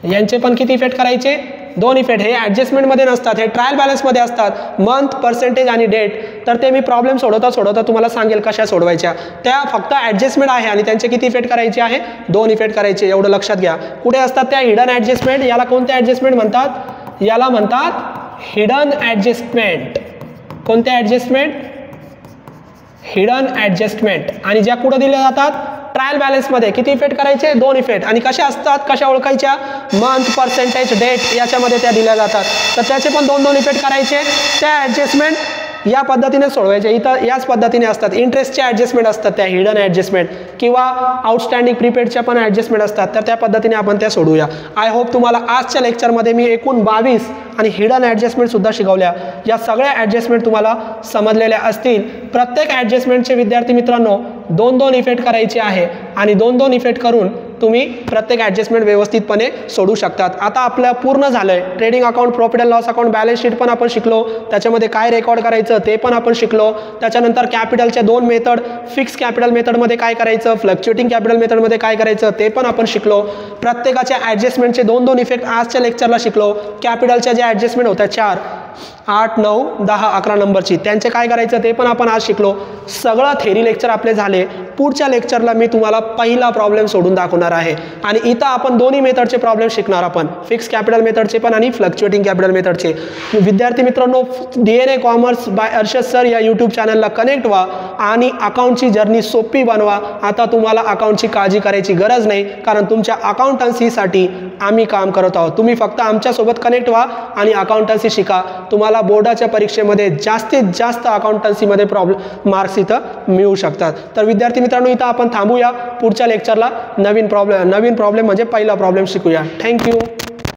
यांचे पण किती इफेक्ट करायचे, 2 इफेक्ट. हे ॲडजस्टमेंटमध्ये नसतात, हे ट्रायल बॅलन्समध्ये असतात, मंथ, पर्सेंटेज आणि डेट. तर ते मी प्रॉब्लेम सोडवता तुम्हाला सांगेल कशा सोडवायच्या. त्या फक्त ॲडजस्टमेंट आहे आणि त्यांचे किती इफेक्ट करायचे आहे, 2 इफेक्ट करायचे, एवढं लक्षात घ्या. कुठे असतात त्या हिडन ॲडजस्टमेंट, याला कोणते ॲडजस्टमेंट म्हणतात, याला म्हणतात हिडन ॲडजस्टमेंट. कोणते ॲडजस्टमेंट, हिडन ॲडजस्टमेंट. आणि ज्या कुठं दिल्या जातात, ट्रायल बॅलन्समध्ये. किती इफेक्ट करायचे, 2 इफेक्ट. आणि कशा असतात, कशा ओळखायच्या, मंथ, पर्सेंटेज, डेट याच्यामध्ये त्या दिल्या जातात. तर त्याचे पण 2 इफेक्ट करायचे. त्या ॲडजस्टमेंट या पद्धतीने सोडवायचे. इथं याच पद्धतीने असतात. इंटरेस्टचे ॲडजस्टमेंट असतात त्या हिडन ॲडजस्टमेंट, किंवा आउटस्टँडिंग प्रीपेडच्या पण ॲडजस्टमेंट असतात. तर त्या पद्धतीने आपण त्या सोडूया. आय होप तुम्हाला आजच्या लेक्चरमध्ये मी एकूण 22 आणि हिडन ॲडजस्टमेंटसुद्धा शिकवल्या. या सगळ्या ॲडजस्टमेंट तुम्हाला समजलेल्या असतील. प्रत्येक ॲडजस्टमेंटचे विद्यार्थी मित्रांनो 2 इफेक्ट करायचे आहे आणि 2 इफेक्ट करून तुम्ही प्रत्येक ॲडजस्टमेंट व्यवस्थितपणे सोडू शकतात. आता आपलं पूर्ण झालं आहे. Trading account, profit and loss account, balance sheet पण आपण शिकलो. त्याच्यामध्ये काय रेकॉर्ड करायचं ते पण आपण शिकलो. त्याच्यानंतर कॅपिटलच्या 2 मेथड, फिक्स कॅपिटल मेथडमध्ये काय करायचं, फ्लक्च्युएटिंग कॅपिटल मेथडमध्ये काय करायचं ते पण आपण शिकलो. प्रत्येकाच्या ॲडजस्टमेंटचे 2 इफेक्ट आजच्या लेक्चरला शिकलो. कॅपिटलच्या ज्या ॲडजस्टमेंट होत्या 4, 8, 9, 10, 11 नंबरची, त्यांचे काय करायचं ते पण आपण आज शिकलो. सगळं थेरी लेक्चर आपले झाले. पुढच्या लेक्चरला मी तुम्हाला पहिला प्रॉब्लेम सोडून दाखवणार आहे आणि इथं आपण 2 मेथडचे प्रॉब्लेम शिकणार. आपण फिक्स कॅपिटल मेथडचे पण आणि फ्लक्च्युएटिंग कॅपिटल मेथडचे. विद्यार्थी मित्रांनो, DNA commerce by Arshad sir या यूट्यूब चॅनलला कनेक्ट व्हा आणि अकाउंटची जर्नी सोपी बनवा. आता तुम्हाला अकाउंटची काळजी करायची गरज नाही, कारण तुमच्या अकाउंटन्सीसाठी आम्ही काम करत आहोत. तुम्ही फक्त आमच्यासोबत कनेक्ट व्हा आणि अकाउंटन्सी शिका. तुम्हाला बोर्डाच्या परीक्षेमध्ये जास्तीत जास्त अकाउंटन्सीमध्ये मार्क्स इथं मिळू शकतात. तर विद्यार्थी मित्रांनो, इथं आपण थांबूया. पुढच्या लेक्चरला नवीन प्रॉब्लेम म्हणजे पहिला प्रॉब्लेम शिकूया. थँक्यू.